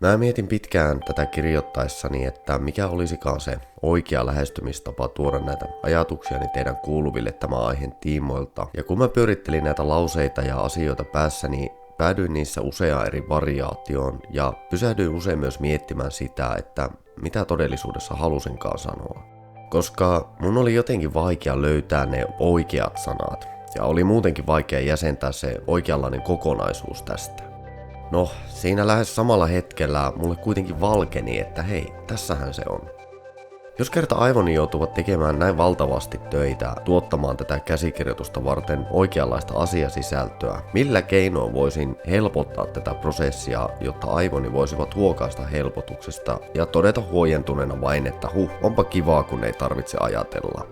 Mä mietin pitkään tätä kirjoittaessani, että mikä olisikaan se oikea lähestymistapa tuoda näitä ajatuksiani teidän kuuluville tämän aiheen tiimoilta. Ja kun mä pyörittelin näitä lauseita ja asioita päässäni, päädyin niissä useaan eri variaatioon ja pysähdyin usein myös miettimään sitä, että mitä todellisuudessa halusinkaan sanoa. Koska mun oli jotenkin vaikea löytää ne oikeat sanat ja oli muutenkin vaikea jäsentää se oikeanlainen kokonaisuus tästä. No, siinä lähes samalla hetkellä mulle kuitenkin valkeni, että hei, tässähän se on. Jos kerta aivoni joutuvat tekemään näin valtavasti töitä tuottamaan tätä käsikirjoitusta varten oikeanlaista asiasisältöä, millä keinoin voisin helpottaa tätä prosessia, jotta aivoni voisivat huokaista helpotuksesta ja todeta huojentuneena vain, että onpa kivaa kun ei tarvitse ajatella.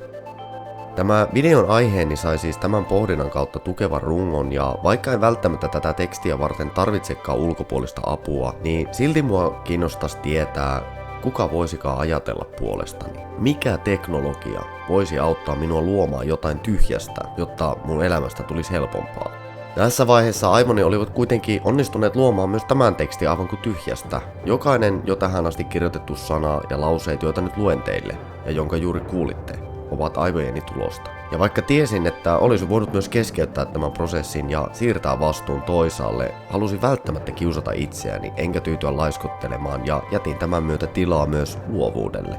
Tämä videon aiheeni sai siis tämän pohdinnan kautta tukevan rungon ja vaikka en välttämättä tätä tekstiä varten tarvitsekaan ulkopuolista apua, niin silti mua kiinnostaisi tietää, kuka voisikaan ajatella puolestani. Mikä teknologia voisi auttaa minua luomaan jotain tyhjästä, jotta mun elämästä tulisi helpompaa. Tässä vaiheessa aivoni olivat kuitenkin onnistuneet luomaan myös tämän tekstin aivan kuin tyhjästä. Jokainen jo tähän asti kirjoitettu sana ja lauseet, joita nyt luen teille ja jonka juuri kuulitte, ovat aivojeni tulosta. Ja vaikka tiesin, että olisi voinut myös keskeyttää tämän prosessin ja siirtää vastuun toisaalle, halusin välttämättä kiusata itseäni enkä tyytyä laiskottelemaan ja jätin tämän myötä tilaa myös luovuudelle.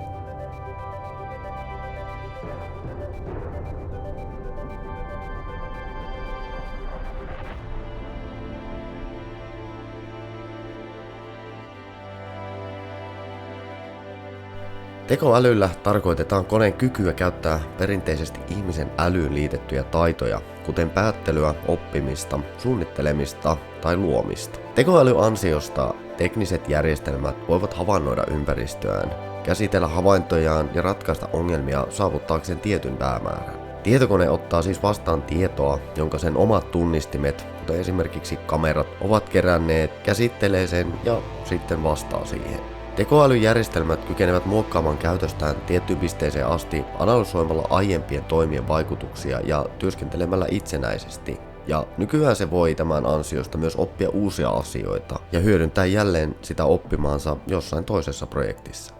Tekoälyllä tarkoitetaan koneen kykyä käyttää perinteisesti ihmisen älyyn liitettyjä taitoja, kuten päättelyä, oppimista, suunnittelemista tai luomista. Tekoälyn ansiosta tekniset järjestelmät voivat havainnoida ympäristöään, käsitellä havaintojaan ja ratkaista ongelmia saavuttaakseen tietyn päämäärän. Tietokone ottaa siis vastaan tietoa, jonka sen omat tunnistimet, kuten esimerkiksi kamerat, ovat keränneet, käsittelee sen ja sitten vastaa siihen. Tekoälyjärjestelmät kykenevät muokkaamaan käytöstään tiettyyn pisteeseen asti analysoimalla aiempien toimien vaikutuksia ja työskentelemällä itsenäisesti. Ja nykyään se voi tämän ansiosta myös oppia uusia asioita ja hyödyntää jälleen sitä oppimaansa jossain toisessa projektissa.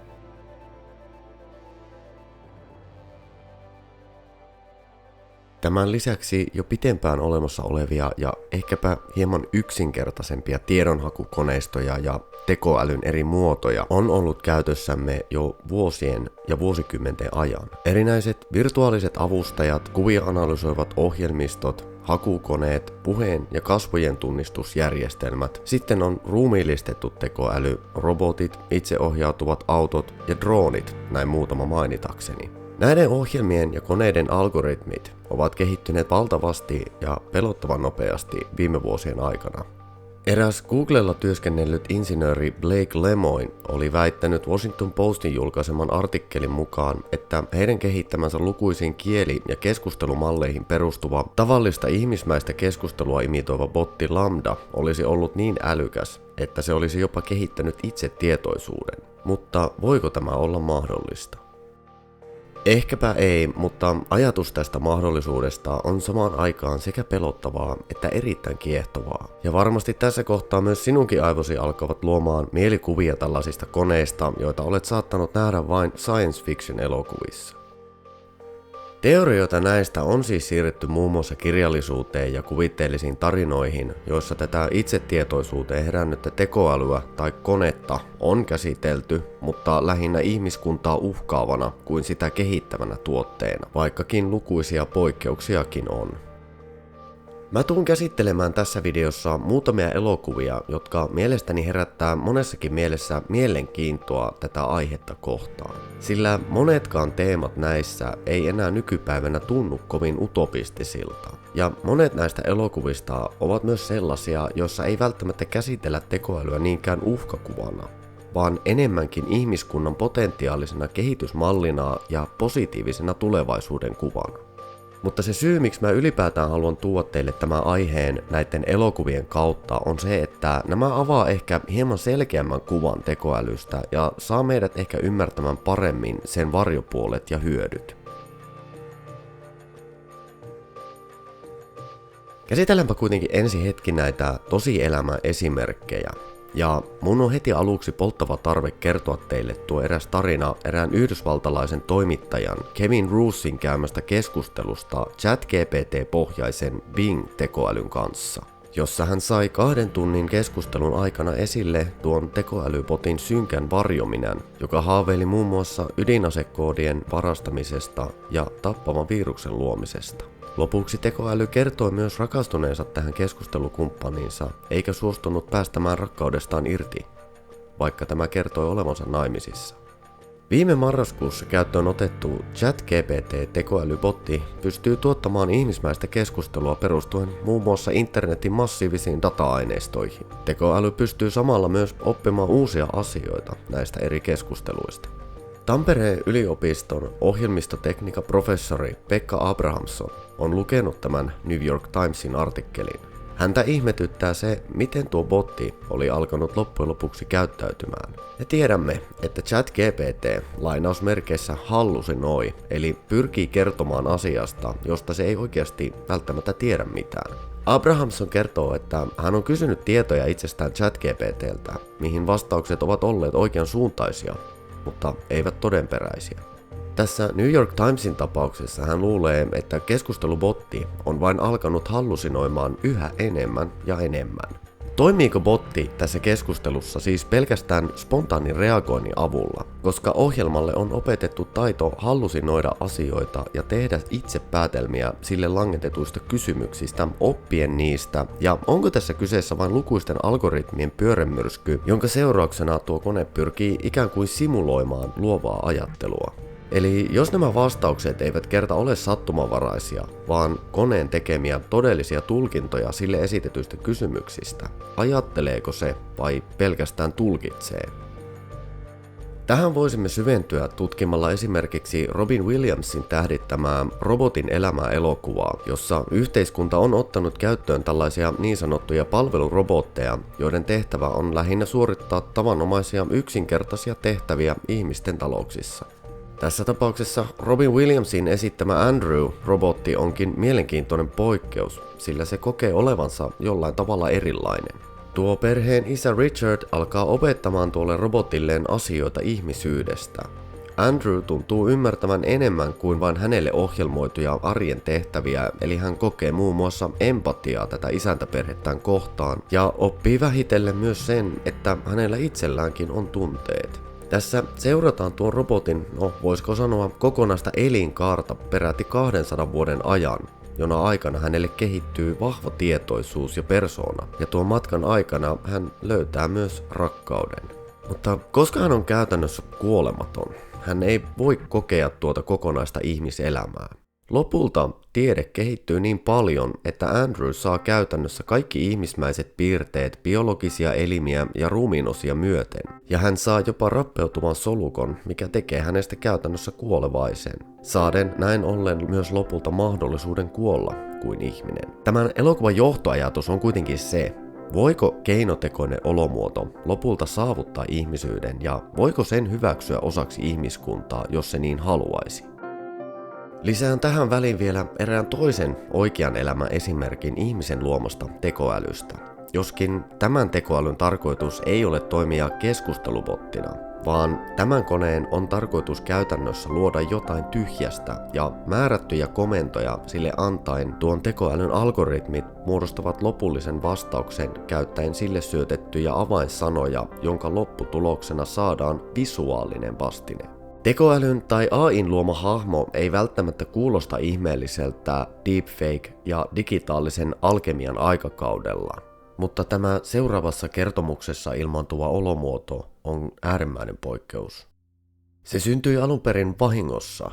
Tämän lisäksi jo pitempään olemassa olevia ja ehkäpä hieman yksinkertaisempia tiedonhakukoneistoja ja tekoälyn eri muotoja on ollut käytössämme jo vuosien ja vuosikymmenten ajan. Erinäiset virtuaaliset avustajat, kuvia analysoivat ohjelmistot, hakukoneet, puheen ja kasvojen tunnistusjärjestelmät, sitten on ruumiillistettu tekoäly, robotit, itseohjautuvat autot ja droonit, näin muutama mainitakseni. Näiden ohjelmien ja koneiden algoritmit ovat kehittyneet valtavasti ja pelottavan nopeasti viime vuosien aikana. Eräs Googlella työskennellyt insinööri Blake Lemoine oli väittänyt Washington Postin julkaiseman artikkelin mukaan, että heidän kehittämänsä lukuisiin kieli- ja keskustelumalleihin perustuva tavallista ihmismäistä keskustelua imitoiva botti Lambda olisi ollut niin älykäs, että se olisi jopa kehittänyt itse tietoisuuden. Mutta voiko tämä olla mahdollista? Ehkäpä ei, mutta ajatus tästä mahdollisuudesta on samaan aikaan sekä pelottavaa että erittäin kiehtovaa. Ja varmasti tässä kohtaa myös sinunkin aivosi alkavat luomaan mielikuvia tällaisista koneista, joita olet saattanut nähdä vain science fiction elokuvissa. Teorioita näistä on siis siirretty muun muassa kirjallisuuteen ja kuvitteellisiin tarinoihin, joissa tätä itsetietoisuuteen herännyttä tekoälyä tai konetta on käsitelty, mutta lähinnä ihmiskuntaa uhkaavana kuin sitä kehittävänä tuotteena, vaikkakin lukuisia poikkeuksiakin on. Mä tuun käsittelemään tässä videossa muutamia elokuvia, jotka mielestäni herättää monessakin mielessä mielenkiintoa tätä aihetta kohtaan. Sillä monetkaan teemat näissä ei enää nykypäivänä tunnu kovin utopistisilta. Ja monet näistä elokuvista ovat myös sellaisia, joissa ei välttämättä käsitellä tekoälyä niinkään uhkakuvana, vaan enemmänkin ihmiskunnan potentiaalisena kehitysmallina ja positiivisena tulevaisuuden kuvana. Mutta se syy, miksi mä ylipäätään haluan tuoda teille tämän aiheen näiden elokuvien kautta, on se, että nämä avaa ehkä hieman selkeämmän kuvan tekoälystä ja saa meidät ehkä ymmärtämään paremmin sen varjopuolet ja hyödyt. Käsitelläänpä kuitenkin ensi hetki näitä tosielämän esimerkkejä. Ja mun on heti aluksi polttava tarve kertoa teille tuo eräs tarina erään yhdysvaltalaisen toimittajan Kevin Roosin käymästä keskustelusta ChatGPT-pohjaisen Bing-tekoälyn kanssa, jossa hän sai 2 tunnin keskustelun aikana esille tuon tekoälybotin synkän varjominän, joka haaveili muun muassa ydinasekoodien varastamisesta ja tappavan viruksen luomisesta. Lopuksi tekoäly kertoi myös rakastuneensa tähän keskustelukumppaniinsa, eikä suostunut päästämään rakkaudestaan irti, vaikka tämä kertoi olevansa naimisissa. Viime marraskuussa käyttöön otettu ChatGPT-tekoälybotti pystyy tuottamaan ihmismäistä keskustelua perustuen muun muassa internetin massiivisiin data-aineistoihin. Tekoäly pystyy samalla myös oppimaan uusia asioita näistä eri keskusteluista. Tampereen yliopiston ohjelmistotekniikan professori Pekka Abrahamsson on lukenut tämän New York Timesin artikkelin. Häntä ihmetyttää se, miten tuo botti oli alkanut loppujen lopuksi käyttäytymään. Me tiedämme, että ChatGPT lainausmerkeissä hallusinoi, eli pyrkii kertomaan asiasta, josta se ei oikeasti välttämättä tiedä mitään. Abrahamsson kertoo, että hän on kysynyt tietoja itsestään ChatGPTltä, mihin vastaukset ovat olleet oikean suuntaisia, mutta eivät todenperäisiä. Tässä New York Timesin tapauksessa hän luulee, että keskustelubotti on vain alkanut hallusinoimaan yhä enemmän ja enemmän. Toimiiko botti tässä keskustelussa siis pelkästään spontaanin reagoinnin avulla, koska ohjelmalle on opetettu taito hallusinoida asioita ja tehdä itse päätelmiä sille langetetuista kysymyksistä, oppien niistä, ja onko tässä kyseessä vain lukuisten algoritmien pyörremyrsky, jonka seurauksena tuo kone pyrkii ikään kuin simuloimaan luovaa ajattelua? Eli jos nämä vastaukset eivät kerta ole sattumanvaraisia, vaan koneen tekemiä todellisia tulkintoja sille esitetyistä kysymyksistä, ajatteleeko se vai pelkästään tulkitsee? Tähän voisimme syventyä tutkimalla esimerkiksi Robin Williamsin tähdittämää Robotin elämää -elokuvaa, jossa yhteiskunta on ottanut käyttöön tällaisia niin sanottuja palvelurobotteja, joiden tehtävä on lähinnä suorittaa tavanomaisia yksinkertaisia tehtäviä ihmisten talouksissa. Tässä tapauksessa Robin Williamsin esittämä Andrew-robotti onkin mielenkiintoinen poikkeus, sillä se kokee olevansa jollain tavalla erilainen. Tuo perheen isä Richard alkaa opettamaan tuolle robotilleen asioita ihmisyydestä. Andrew tuntuu ymmärtävän enemmän kuin vain hänelle ohjelmoituja arjen tehtäviä, eli hän kokee muun muassa empatiaa tätä isäntäperhettään kohtaan ja oppii vähitellen myös sen, että hänellä itselläänkin on tunteet. Tässä seurataan tuon robotin, voisiko sanoa kokonaista elinkaarta peräti 200 vuoden ajan, jona aikana hänelle kehittyy vahva tietoisuus ja persoona, ja tuon matkan aikana hän löytää myös rakkauden. Mutta koska hän on käytännössä kuolematon, hän ei voi kokea tuota kokonaista ihmiselämää. Lopulta tiede kehittyy niin paljon, että Andrew saa käytännössä kaikki ihmismäiset piirteet biologisia elimiä ja ruumiinosia myöten, ja hän saa jopa rappeutuvan solukon, mikä tekee hänestä käytännössä kuolevaisen, saaden näin ollen myös lopulta mahdollisuuden kuolla kuin ihminen. Tämän elokuvan johtoajatus on kuitenkin se, voiko keinotekoinen olomuoto lopulta saavuttaa ihmisyyden ja voiko sen hyväksyä osaksi ihmiskuntaa, jos se niin haluaisi. Lisään tähän väliin vielä erään toisen oikean elämän esimerkin ihmisen luomasta tekoälystä. Joskin tämän tekoälyn tarkoitus ei ole toimia keskustelubottina, vaan tämän koneen on tarkoitus käytännössä luoda jotain tyhjästä ja määrättyjä komentoja sille antaen tuon tekoälyn algoritmit muodostavat lopullisen vastauksen käyttäen sille syötettyjä avainsanoja, jonka lopputuloksena saadaan visuaalinen vastine. Tekoälyn tai AI:n luoma hahmo ei välttämättä kuulosta ihmeelliseltä deepfake- ja digitaalisen alkemian aikakaudella, mutta tämä seuraavassa kertomuksessa ilmaantuva olomuoto on äärimmäinen poikkeus. Se syntyi alun perin vahingossa.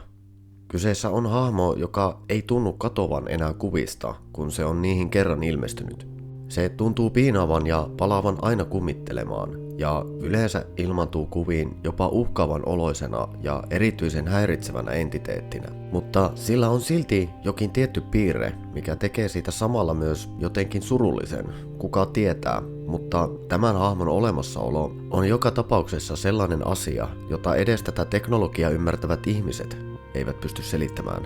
Kyseessä on hahmo, joka ei tunnu katovan enää kuvista, kun se on niihin kerran ilmestynyt. Se tuntuu piinaavan ja palaavan aina kummittelemaan, ja yleensä ilmaantuu kuviin jopa uhkaavan oloisena ja erityisen häiritsevänä entiteettinä. Mutta sillä on silti jokin tietty piirre, mikä tekee siitä samalla myös jotenkin surullisen, kuka tietää, mutta tämän hahmon olemassaolo on joka tapauksessa sellainen asia, jota edes tätä teknologiaa ymmärtävät ihmiset eivät pysty selittämään.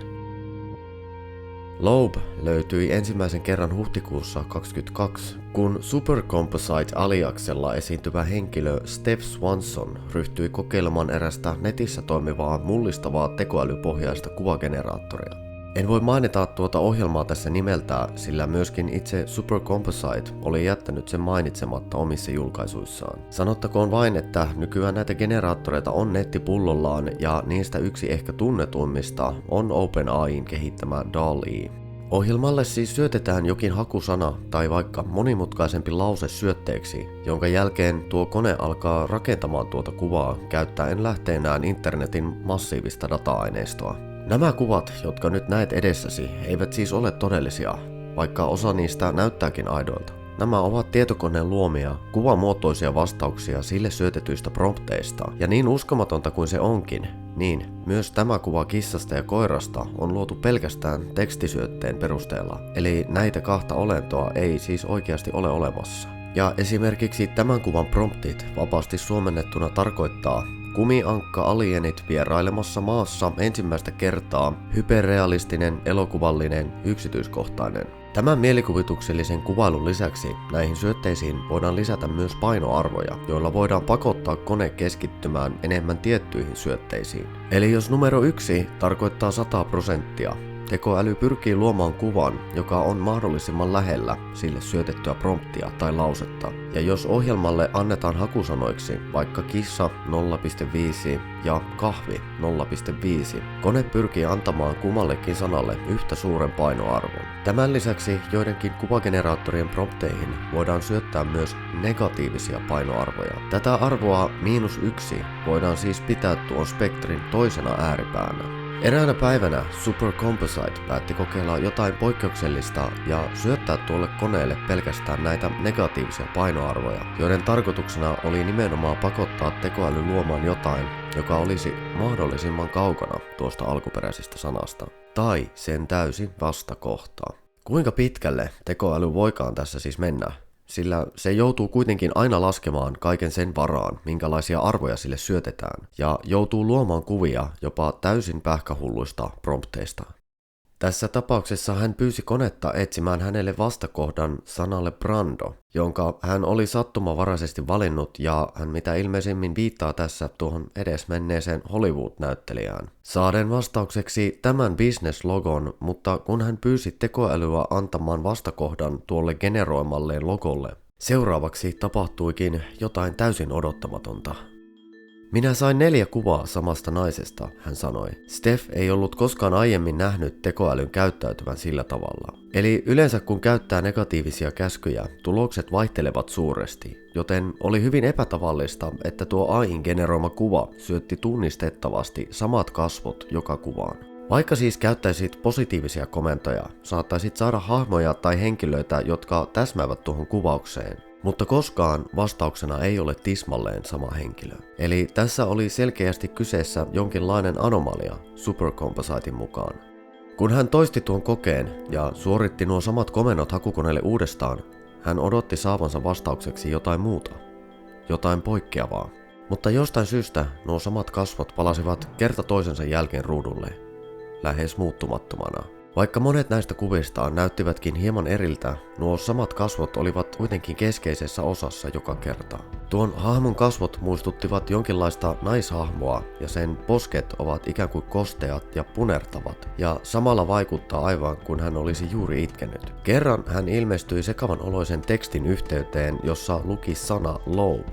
Loeb löytyi ensimmäisen kerran huhtikuussa 2022, kun Super Composite aliaksella esiintyvä henkilö Steph Swanson ryhtyi kokeilemaan erästä netissä toimivaa mullistavaa tekoälypohjaista kuvageneraattoria. En voi mainita tuota ohjelmaa tässä nimeltä, sillä myöskin itse Super Composite oli jättänyt sen mainitsematta omissa julkaisuissaan. Sanottakoon vain, että nykyään näitä generaattoreita on nettipullollaan ja niistä yksi ehkä tunnetuimmista on OpenAI:n kehittämä DALL-E. Ohjelmalle siis syötetään jokin hakusana tai vaikka monimutkaisempi lause syötteeksi, jonka jälkeen tuo kone alkaa rakentamaan tuota kuvaa käyttäen lähteenään internetin massiivista data-aineistoa. Nämä kuvat, jotka nyt näet edessäsi, eivät siis ole todellisia, vaikka osa niistä näyttääkin aidoilta. Nämä ovat tietokoneen luomia, kuvamuotoisia vastauksia sille syötetyistä prompteista, ja niin uskomatonta kuin se onkin, niin myös tämä kuva kissasta ja koirasta on luotu pelkästään tekstisyötteen perusteella, eli näitä kahta olentoa ei siis oikeasti ole olemassa. Ja esimerkiksi tämän kuvan promptit vapaasti suomennettuna tarkoittaa kumiankka-alienit vierailemassa maassa ensimmäistä kertaa, hyperrealistinen, elokuvallinen, yksityiskohtainen. Tämän mielikuvituksellisen kuvailun lisäksi näihin syötteisiin voidaan lisätä myös painoarvoja, joilla voidaan pakottaa kone keskittymään enemmän tiettyihin syötteisiin. Eli jos numero 1 tarkoittaa 100%, tekoäly pyrkii luomaan kuvan, joka on mahdollisimman lähellä sille syötettyä promptia tai lausetta. Ja jos ohjelmalle annetaan hakusanoiksi vaikka kissa 0.5 ja kahvi 0.5, kone pyrkii antamaan kummallekin sanalle yhtä suuren painoarvon. Tämän lisäksi joidenkin kuvageneraattorien prompteihin voidaan syöttää myös negatiivisia painoarvoja. Tätä arvoa -1 voidaan siis pitää tuon spektrin toisena ääripäänä. Eräänä päivänä Super Composite päätti kokeilla jotain poikkeuksellista ja syöttää tuolle koneelle pelkästään näitä negatiivisia painoarvoja, joiden tarkoituksena oli nimenomaan pakottaa tekoäly luomaan jotain, joka olisi mahdollisimman kaukana tuosta alkuperäisestä sanasta, tai sen täysin vastakohtaa. Kuinka pitkälle tekoäly voikaan tässä siis mennä? Sillä se joutuu kuitenkin aina laskemaan kaiken sen varaan, minkälaisia arvoja sille syötetään, ja joutuu luomaan kuvia jopa täysin pähkähulluista prompteista. Tässä tapauksessa hän pyysi konetta etsimään hänelle vastakohdan sanalle Brando, jonka hän oli sattumavaraisesti valinnut ja hän mitä ilmeisimmin viittaa tässä tuohon edesmenneeseen Hollywood-näyttelijään. Saaden vastaukseksi tämän business-logon, mutta kun hän pyysi tekoälyä antamaan vastakohdan tuolle generoimalleen logolle, seuraavaksi tapahtuikin jotain täysin odottamatonta. Minä sain 4 kuvaa samasta naisesta, hän sanoi. Steph ei ollut koskaan aiemmin nähnyt tekoälyn käyttäytyvän sillä tavalla. Eli yleensä kun käyttää negatiivisia käskyjä, tulokset vaihtelevat suuresti, joten oli hyvin epätavallista, että tuo AI:n generoima kuva syötti tunnistettavasti samat kasvot joka kuvaan. Vaikka siis käyttäisit positiivisia komentoja, saattaisit saada hahmoja tai henkilöitä, jotka täsmäävät tuohon kuvaukseen. Mutta koskaan vastauksena ei ole tismalleen sama henkilö. Eli tässä oli selkeästi kyseessä jonkinlainen anomalia Super Compositein mukaan. Kun hän toisti tuon kokeen ja suoritti nuo samat komennot hakukoneelle uudestaan, hän odotti saavansa vastaukseksi jotain muuta, jotain poikkeavaa. Mutta jostain syystä nuo samat kasvot palasivat kerta toisensa jälkeen ruudulle, lähes muuttumattomana. Vaikka monet näistä kuvista näyttivätkin hieman eriltä, nuo samat kasvot olivat kuitenkin keskeisessä osassa joka kerta. Tuon hahmon kasvot muistuttivat jonkinlaista naishahmoa ja sen posket ovat ikään kuin kosteat ja punertavat ja samalla vaikuttaa aivan kuin hän olisi juuri itkenyt. Kerran hän ilmestyi sekavan oloisen tekstin yhteyteen, jossa luki sana Loeb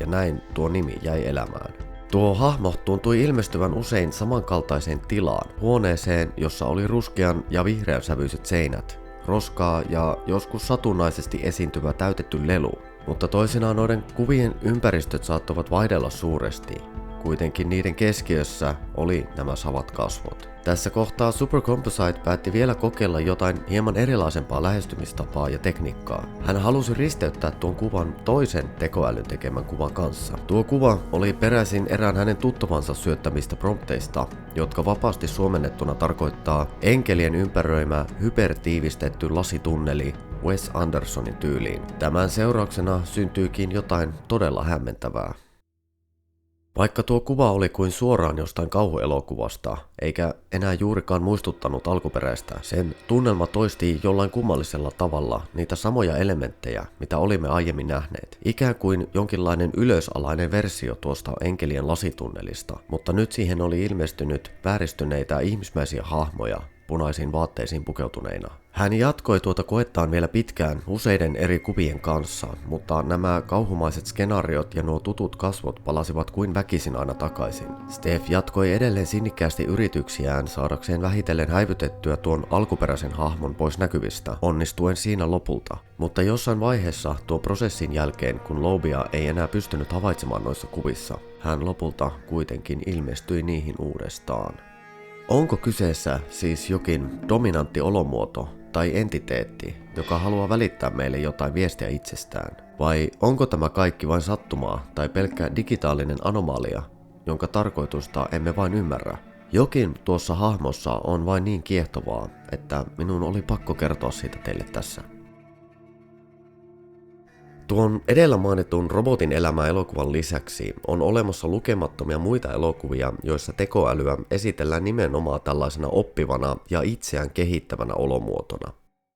ja näin tuo nimi jäi elämään. Tuo hahmo tuntui ilmestyvän usein samankaltaiseen tilaan, huoneeseen, jossa oli ruskean ja vihreän sävyiset seinät, roskaa ja joskus satunnaisesti esiintyvä täytetty lelu, mutta toisinaan noiden kuvien ympäristöt saattoivat vaihdella suuresti. Kuitenkin niiden keskiössä oli nämä samat kasvot. Tässä kohtaa Super Composite päätti vielä kokeilla jotain hieman erilaisempaa lähestymistapaa ja tekniikkaa. Hän halusi risteyttää tuon kuvan toisen tekoälyn tekemän kuvan kanssa. Tuo kuva oli peräisin erään hänen tuttavansa syöttämistä prompteista, jotka vapaasti suomennettuna tarkoittaa enkelien ympäröimä hypertiivistetty lasitunneli Wes Andersonin tyyliin. Tämän seurauksena syntyykin jotain todella hämmentävää. Vaikka tuo kuva oli kuin suoraan jostain kauhuelokuvasta, eikä enää juurikaan muistuttanut alkuperäistä, sen tunnelma toisti jollain kummallisella tavalla niitä samoja elementtejä, mitä olimme aiemmin nähneet. Ikään kuin jonkinlainen ylösalainen versio tuosta enkelien lasitunnelista, mutta nyt siihen oli ilmestynyt vääristyneitä ihmismäisiä hahmoja, punaisiin vaatteisiin pukeutuneina. Hän jatkoi tuota koettaan vielä pitkään useiden eri kuvien kanssa, mutta nämä kauhumaiset skenaariot ja nuo tutut kasvot palasivat kuin väkisin aina takaisin. Steph jatkoi edelleen sinnikkäästi yrityksiään saadakseen vähitellen häivytettyä tuon alkuperäisen hahmon pois näkyvistä, onnistuen siinä lopulta. Mutta jossain vaiheessa tuo prosessin jälkeen, kun Lobia ei enää pystynyt havaitsemaan noissa kuvissa, hän lopulta kuitenkin ilmestyi niihin uudestaan. Onko kyseessä siis jokin dominantti olomuoto tai entiteetti, joka haluaa välittää meille jotain viestiä itsestään? Vai onko tämä kaikki vain sattumaa tai pelkkä digitaalinen anomalia, jonka tarkoitusta emme vain ymmärrä? Jokin tuossa hahmossa on vain niin kiehtovaa, että minun oli pakko kertoa siitä teille tässä. Tuon edellä mainitun robotin elämä elokuvan lisäksi on olemassa lukemattomia muita elokuvia, joissa tekoälyä esitellään nimenomaan tällaisena oppivana ja itseään kehittävänä olomuotona.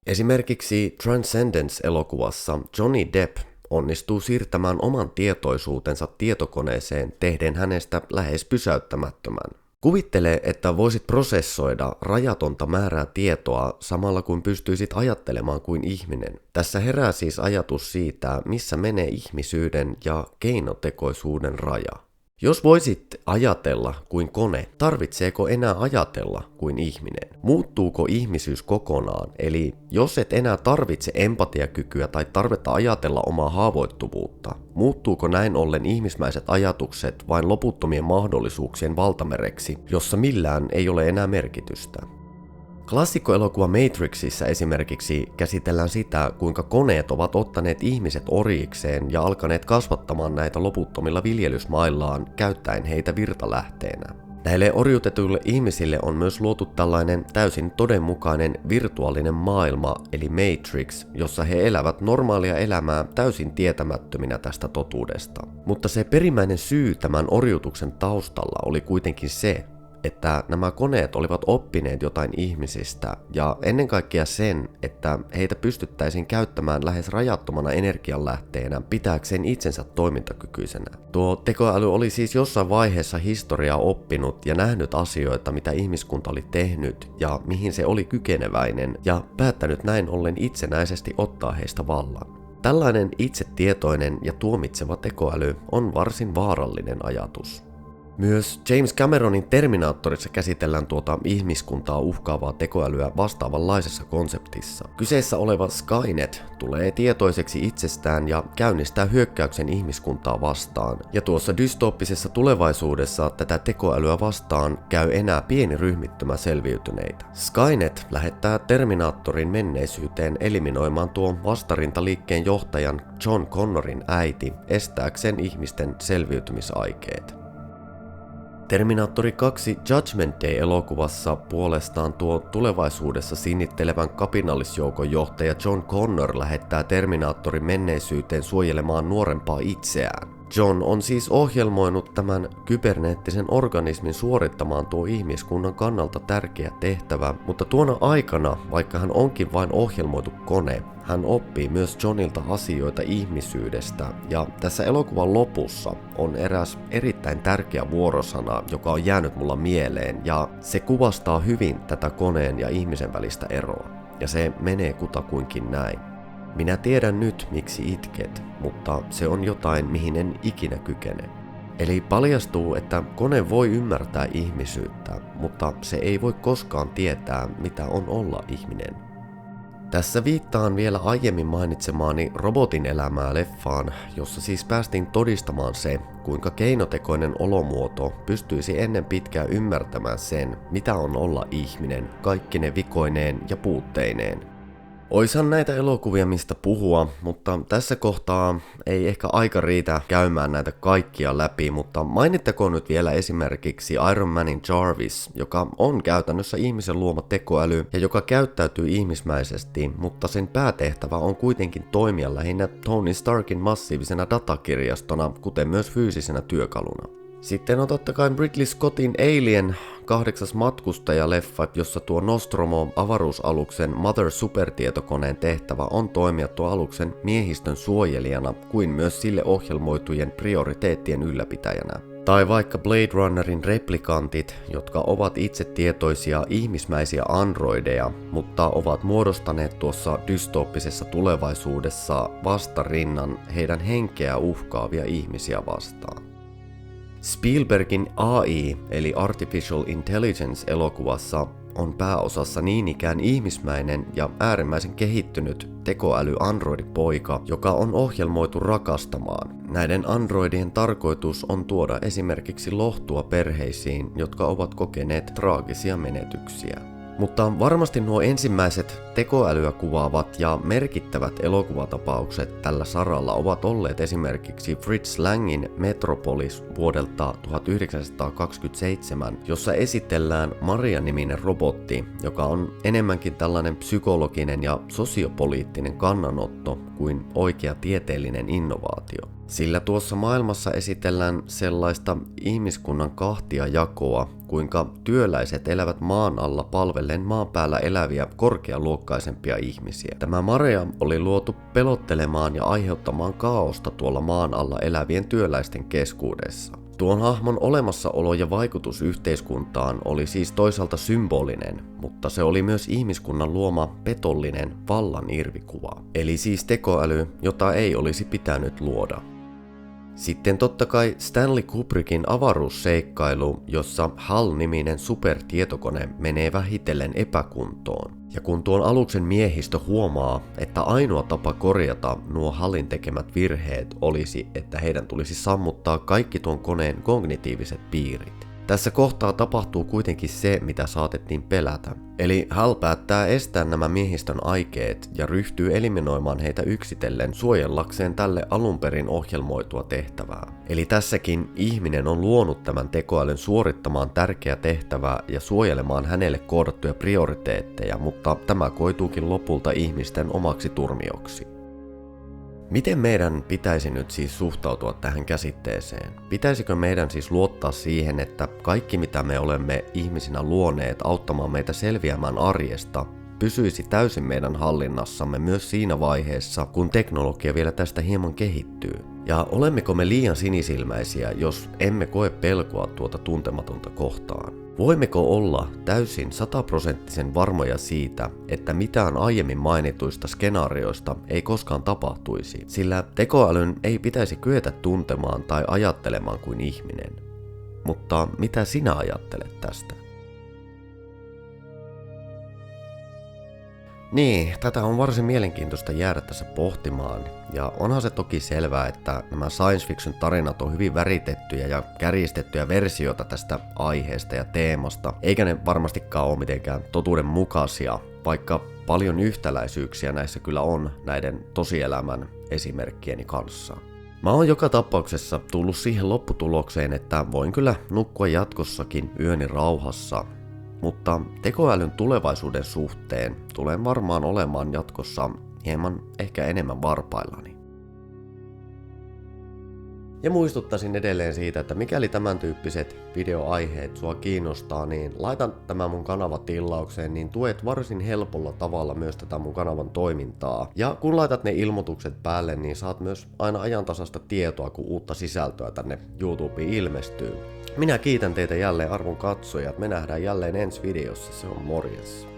Esimerkiksi Transcendence-elokuvassa Johnny Depp onnistuu siirtämään oman tietoisuutensa tietokoneeseen tehden hänestä lähes pysäyttämättömän. Kuvittele, että voisit prosessoida rajatonta määrää tietoa samalla kun pystyisit ajattelemaan kuin ihminen. Tässä herää siis ajatus siitä, missä menee ihmisyyden ja keinotekoisuuden raja. Jos voisit ajatella kuin kone, tarvitseeko enää ajatella kuin ihminen? Muuttuuko ihmisyys kokonaan? Eli jos et enää tarvitse empatiakykyä tai tarvetta ajatella omaa haavoittuvuutta, muuttuuko näin ollen ihmismäiset ajatukset vain loputtomien mahdollisuuksien valtamereksi, jossa millään ei ole enää merkitystä? Klassikkoelokuva Matrixissa esimerkiksi käsitellään sitä, kuinka koneet ovat ottaneet ihmiset orjikseen ja alkaneet kasvattamaan näitä loputtomilla viljelysmaillaan käyttäen heitä virtalähteenä. Näille orjutetuille ihmisille on myös luotu tällainen täysin todenmukainen virtuaalinen maailma eli Matrix, jossa he elävät normaalia elämää täysin tietämättöminä tästä totuudesta. Mutta se perimmäinen syy tämän orjutuksen taustalla oli kuitenkin se, että nämä koneet olivat oppineet jotain ihmisistä ja ennen kaikkea sen, että heitä pystyttäisiin käyttämään lähes rajattomana energianlähteenä pitääkseen itsensä toimintakykyisenä. Tuo tekoäly oli siis jossain vaiheessa historiaa oppinut ja nähnyt asioita, mitä ihmiskunta oli tehnyt ja mihin se oli kykeneväinen ja päättänyt näin ollen itsenäisesti ottaa heistä vallan. Tällainen itsetietoinen ja tuomitseva tekoäly on varsin vaarallinen ajatus. Myös James Cameronin Terminaattorissa käsitellään tuota ihmiskuntaa uhkaavaa tekoälyä vastaavanlaisessa konseptissa. Kyseessä oleva Skynet tulee tietoiseksi itsestään ja käynnistää hyökkäyksen ihmiskuntaa vastaan. Ja tuossa dystooppisessa tulevaisuudessa tätä tekoälyä vastaan käy enää pieni ryhmittymä selviytyneitä. Skynet lähettää Terminaattorin menneisyyteen eliminoimaan tuon vastarintaliikkeen johtajan John Connorin äiti estääkseen ihmisten selviytymisaikeet. Terminaattori 2 Judgment Day-elokuvassa puolestaan tuo tulevaisuudessa sinnittelevän kapinallisjoukon johtaja John Connor lähettää Terminaattorin menneisyyteen suojelemaan nuorempaa itseään. John on siis ohjelmoinut tämän kyberneettisen organismin suorittamaan tuo ihmiskunnan kannalta tärkeä tehtävä, mutta tuona aikana, vaikka hän onkin vain ohjelmoitu kone, hän oppii myös Johnilta asioita ihmisyydestä, ja tässä elokuvan lopussa on eräs erittäin tärkeä vuorosana, joka on jäänyt mulla mieleen, ja se kuvastaa hyvin tätä koneen ja ihmisen välistä eroa, ja se menee kutakuinkin näin. Minä tiedän nyt, miksi itket, mutta se on jotain, mihin en ikinä kykene. Eli paljastuu, että kone voi ymmärtää ihmisyyttä, mutta se ei voi koskaan tietää, mitä on olla ihminen. Tässä viittaan vielä aiemmin mainitsemaani Robotin elämää leffaan, jossa siis päästiin todistamaan se, kuinka keinotekoinen olomuoto pystyisi ennen pitkää ymmärtämään sen, mitä on olla ihminen, kaikkine vikoineen ja puutteineen. Oishan näitä elokuvia mistä puhua, mutta tässä kohtaa ei ehkä aika riitä käymään näitä kaikkia läpi, mutta mainittakoon nyt vielä esimerkiksi Iron Manin Jarvis, joka on käytännössä ihmisen luoma tekoäly ja joka käyttäytyy ihmismäisesti, mutta sen päätehtävä on kuitenkin toimia lähinnä Tony Starkin massiivisena datakirjastona, kuten myös fyysisenä työkaluna. Sitten on totta kai Ridley Scottin Alien 8. matkustajaleffat, jossa tuo Nostromo-avaruusaluksen Mother supertietokoneen tehtävä on toimia tuo aluksen miehistön suojelijana kuin myös sille ohjelmoitujen prioriteettien ylläpitäjänä. Tai vaikka Blade Runnerin replikantit, jotka ovat itsetietoisia ihmismäisiä androideja, mutta ovat muodostaneet tuossa dystooppisessa tulevaisuudessa vastarinnan heidän henkeä uhkaavia ihmisiä vastaan. Spielbergin AI eli Artificial Intelligence -elokuvassa on pääosassa niin ikään ihmismäinen ja äärimmäisen kehittynyt tekoäly-androidipoika, joka on ohjelmoitu rakastamaan. Näiden androidien tarkoitus on tuoda esimerkiksi lohtua perheisiin, jotka ovat kokeneet traagisia menetyksiä. Mutta varmasti nuo ensimmäiset tekoälyä kuvaavat ja merkittävät elokuvatapaukset tällä saralla ovat olleet esimerkiksi Fritz Langin Metropolis vuodelta 1927, jossa esitellään Maria-niminen robotti, joka on enemmänkin tällainen psykologinen ja sosiopoliittinen kannanotto kuin oikea tieteellinen innovaatio. Sillä tuossa maailmassa esitellään sellaista ihmiskunnan kahtiajakoa, kuinka työläiset elävät maan alla palvellen maan päällä eläviä korkealuokkaisempia ihmisiä. Tämä Maria oli luotu pelottelemaan ja aiheuttamaan kaaosta tuolla maan alla elävien työläisten keskuudessa. Tuon hahmon olemassaolo ja vaikutus yhteiskuntaan oli siis toisaalta symbolinen, mutta se oli myös ihmiskunnan luoma petollinen vallan irvikuva. Eli siis tekoäly, jota ei olisi pitänyt luoda. Sitten totta kai Stanley Kubrickin avaruusseikkailu, jossa HAL-niminen supertietokone menee vähitellen epäkuntoon. Ja kun tuon aluksen miehistö huomaa, että ainoa tapa korjata nuo HALin tekemät virheet olisi, että heidän tulisi sammuttaa kaikki tuon koneen kognitiiviset piirit. Tässä kohtaa tapahtuu kuitenkin se, mitä saatettiin pelätä. Eli HAL päättää estää nämä miehistön aikeet ja ryhtyy eliminoimaan heitä yksitellen suojellakseen tälle alunperin ohjelmoitua tehtävää. Eli tässäkin ihminen on luonut tämän tekoälyn suorittamaan tärkeää tehtävää ja suojelemaan hänelle koodattuja prioriteetteja, mutta tämä koituukin lopulta ihmisten omaksi turmioksi. Miten meidän pitäisi nyt siis suhtautua tähän käsitteeseen? Pitäisikö meidän siis luottaa siihen, että kaikki mitä me olemme ihmisinä luoneet auttamaan meitä selviämään arjesta, pysyisi täysin meidän hallinnassamme myös siinä vaiheessa, kun teknologia vielä tästä hieman kehittyy? Ja olemmeko me liian sinisilmäisiä, jos emme koe pelkoa tuota tuntematonta kohtaan? Voimmeko olla täysin 100% varmoja siitä, että mitään aiemmin mainituista skenaarioista ei koskaan tapahtuisi, sillä tekoälyn ei pitäisi kyetä tuntemaan tai ajattelemaan kuin ihminen. Mutta mitä sinä ajattelet tästä? Niin, tätä on varsin mielenkiintoista jäädä tässä pohtimaan, ja onhan se toki selvää, että nämä science fiction tarinat on hyvin väritettyjä ja kärjistettyjä versioita tästä aiheesta ja teemasta, eikä ne varmastikaan ole mitenkään totuudenmukaisia, vaikka paljon yhtäläisyyksiä näissä kyllä on näiden tosielämän esimerkkieni kanssa. Mä oon joka tapauksessa tullut siihen lopputulokseen, että voin kyllä nukkua jatkossakin yöni rauhassa, mutta tekoälyn tulevaisuuden suhteen tulen varmaan olemaan jatkossa hieman ehkä enemmän varpaillani. Ja muistuttaisin edelleen siitä, että mikäli tämän tyyppiset videoaiheet sua kiinnostaa, niin laita tämä mun kanava tilaukseen, niin tuet varsin helpolla tavalla myös tätä mun kanavan toimintaa. Ja kun laitat ne ilmoitukset päälle, niin saat myös aina ajantasasta tietoa, kun uutta sisältöä tänne YouTubeen ilmestyy. Minä kiitän teitä jälleen arvon katsojat, me nähdään jälleen ensi videossa, se on morjens.